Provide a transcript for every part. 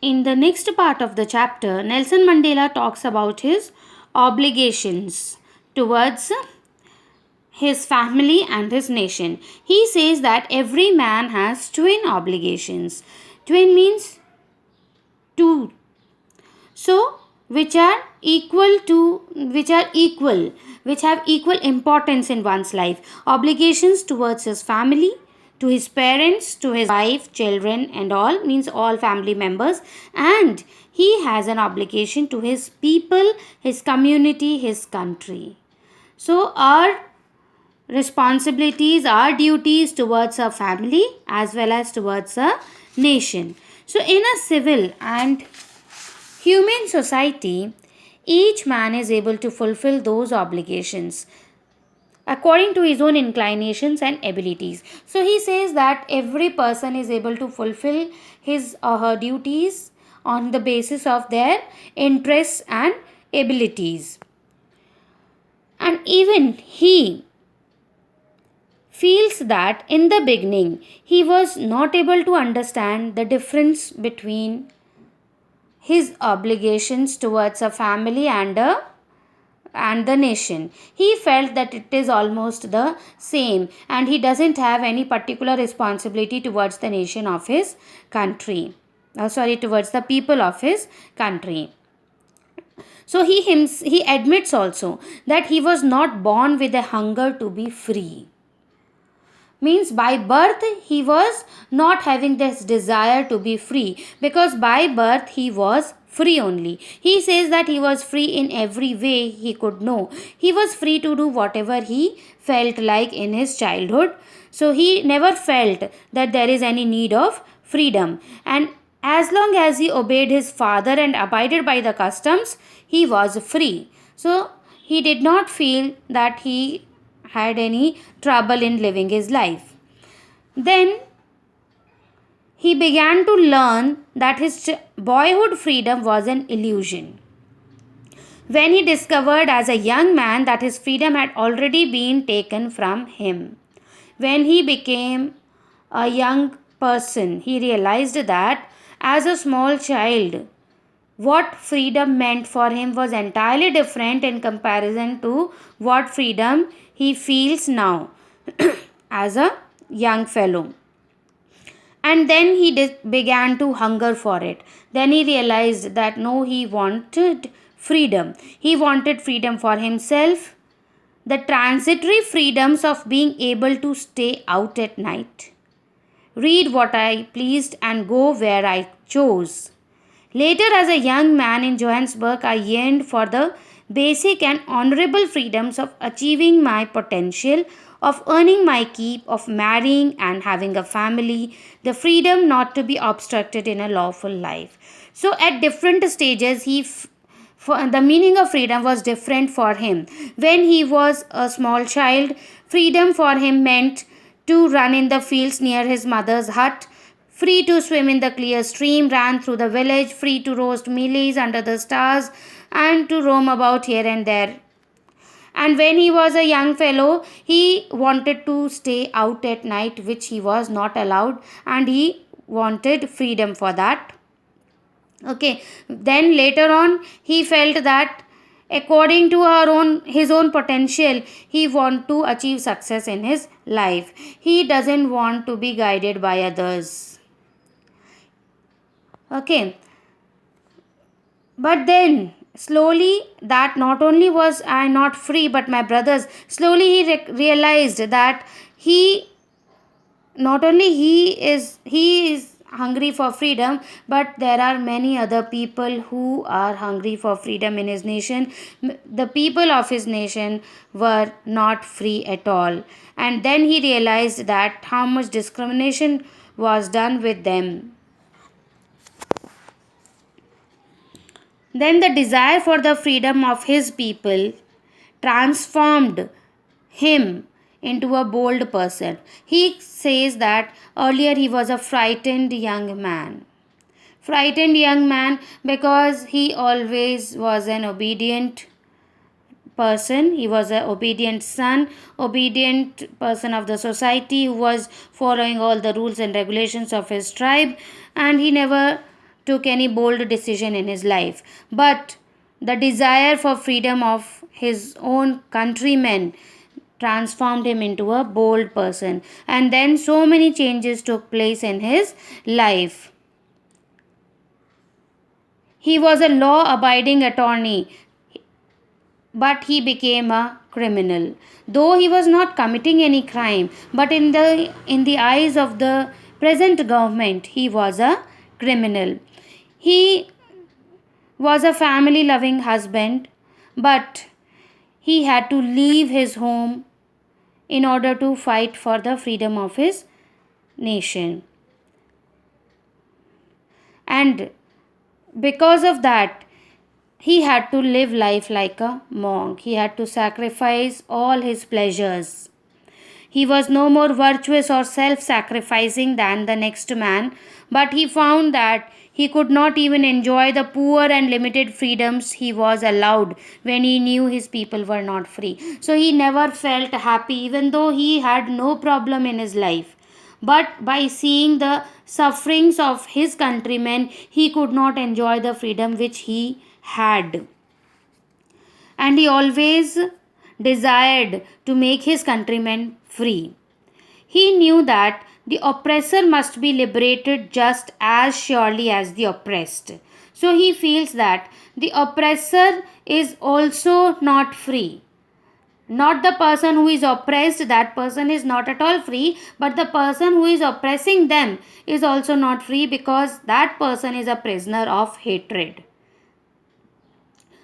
In the next part of the chapter, Nelson Mandela talks about his obligations towards his family and his nation. He says that every man has twin obligations. Twin means two. So, which have equal importance in one's life. Obligations towards his family, to his parents, to his wife, children, and all means all family members, and he has an obligation to his people, his community, his country. So, our responsibilities, our duties towards our family as well as towards a nation. So, in a civil and humane society, each man is able to fulfill those obligations according to his own inclinations and abilities. So, he says that every person is able to fulfill his or her duties on the basis of their interests and abilities. And even he feels that in the beginning he was not able to understand the difference between his obligations towards a family and the nation. He felt that it is almost the same and he doesn't have any particular responsibility towards the nation of his country. Towards the people of his country. So he admits also that he was not born with a hunger to be free. Means by birth he was not having this desire to be free, because by birth he was free only. He says that he was free in every way he could know. He was free to do whatever he felt like in his childhood. So he never felt that there is any need of freedom, and as long as he obeyed his father and abided by the customs, he was free. So he did not feel that he had any trouble in living his life. Then he began to learn that his boyhood freedom was an illusion. When he discovered as a young man that his freedom had already been taken from him. When he became a young person, he realized that as a small child, what freedom meant for him was entirely different in comparison to what freedom he feels now as a young fellow. And then he began to hunger for it. Then he realized that no, he wanted freedom. He wanted freedom for himself, the transitory freedoms of being able to stay out at night, read what I pleased, and go where I chose. Later, as a young man in Johannesburg, I yearned for the basic and honorable freedoms of achieving my potential, of earning my keep, of marrying and having a family, the freedom not to be obstructed in a lawful life. So, at different stages, the meaning of freedom was different for him. When he was a small child, freedom for him meant to run in the fields near his mother's hut, free to swim in the clear stream ran through the village, free to roast mealies under the stars, and to roam about here and there. And when he was a young fellow, he wanted to stay out at night, which he was not allowed, and he wanted freedom for that. Okay, then later on, he felt that according to his own potential, he want to achieve success in his life. He doesn't want to be guided by others. Okay, but then slowly, that not only was I not free but my brothers, slowly he realized that he not only he is hungry for freedom, but there are many other people who are hungry for freedom in his nation. The people of his nation were not free at all, and then he realized that how much discrimination was done with them. Then the desire for the freedom of his people transformed him into a bold person. He says that earlier he was a frightened young man. Frightened young man because he always was an obedient person. He was an obedient son, obedient person of the society who was following all the rules and regulations of his tribe, and he never took any bold decision in his life, but the desire for freedom of his own countrymen transformed him into a bold person, and then so many changes took place in his life. He was a law abiding attorney, but he became a criminal. Though he was not committing any crime, but in the eyes of the present government, he was a criminal. He was a family loving husband, but he had to leave his home in order to fight for the freedom of his nation. And because of that, he had to live life like a monk. He had to sacrifice all his pleasures. He was no more virtuous or self sacrificing than the next man, but he found that he could not even enjoy the poor and limited freedoms he was allowed when he knew his people were not free. So he never felt happy, even though he had no problem in his life. But by seeing the sufferings of his countrymen, he could not enjoy the freedom which he had. And he always desired to make his countrymen free. He knew that the oppressor must be liberated just as surely as the oppressed. So he feels that the oppressor is also not free. Not the person who is oppressed, that person is not at all free, but the person who is oppressing them is also not free, because that person is a prisoner of hatred.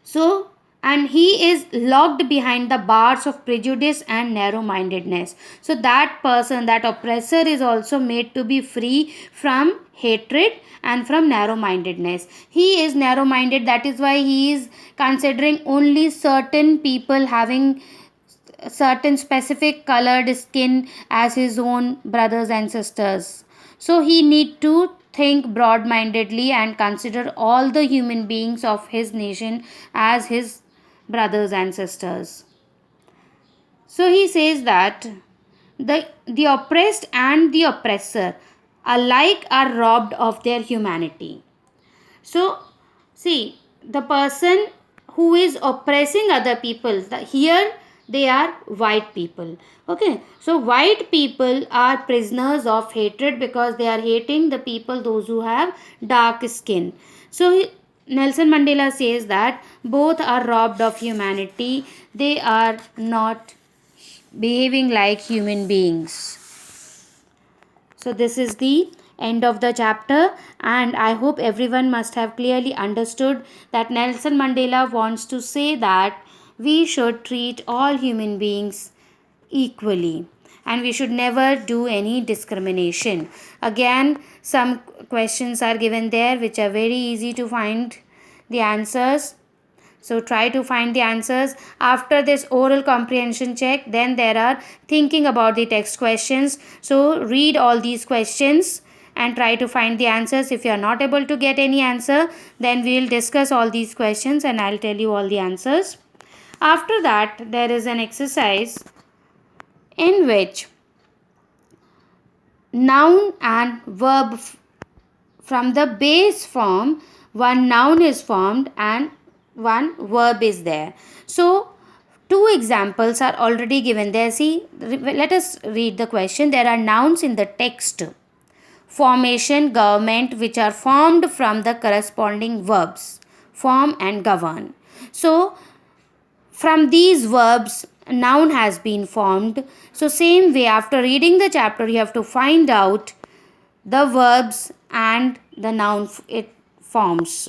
So, and he is locked behind the bars of prejudice and narrow mindedness. So, that person, that oppressor, is also made to be free from hatred and from narrow mindedness. He is narrow minded, that is why he is considering only certain people having certain specific colored skin as his own brothers and sisters. So he need to think broad mindedly and consider all the human beings of his nation as his brothers and sisters. So he says that the oppressed and the oppressor alike are robbed of their humanity. So, see, the person who is oppressing other people, here they are white people. Okay, so white people are prisoners of hatred because they are hating the people, those who have dark skin. So, Nelson Mandela says that both are robbed of humanity, they are not behaving like human beings. So, this is the end of the chapter, and I hope everyone must have clearly understood that Nelson Mandela wants to say that we should treat all human beings equally and we should never do any discrimination. Again, some questions are given there which are very easy to find the answers. So try to find the answers. After this oral comprehension check, then there are thinking about the text questions. So read all these questions and try to find the answers. If you are not able to get any answer, then we will discuss all these questions and I'll tell you all the answers. After that, there is an exercise in which noun and verb from the base form, one noun is formed and one verb is there. So, two examples are already given there. See, let us read the question. There are nouns in the text, formation, government, which are formed from the corresponding verbs, form and govern. So, from these verbs, a noun has been formed. So, same way, after reading the chapter, you have to find out the verbs and the noun it forms.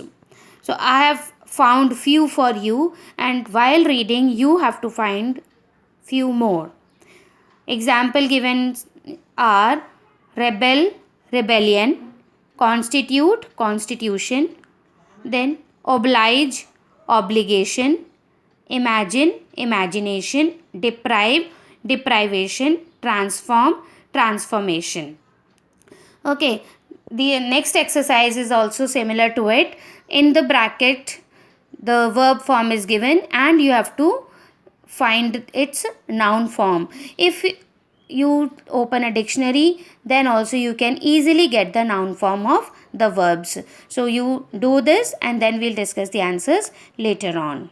So, I have found few for you, and while reading you have to find few more. Example given are rebel, rebellion, constitute, constitution, then oblige, obligation, imagine, imagination, deprive, deprivation, transform, transformation. Okay, the next exercise is also similar to it. In the bracket, the verb form is given and you have to find its noun form. If you open a dictionary, then also you can easily get the noun form of the verbs. So you do this and then we'll discuss the answers later on.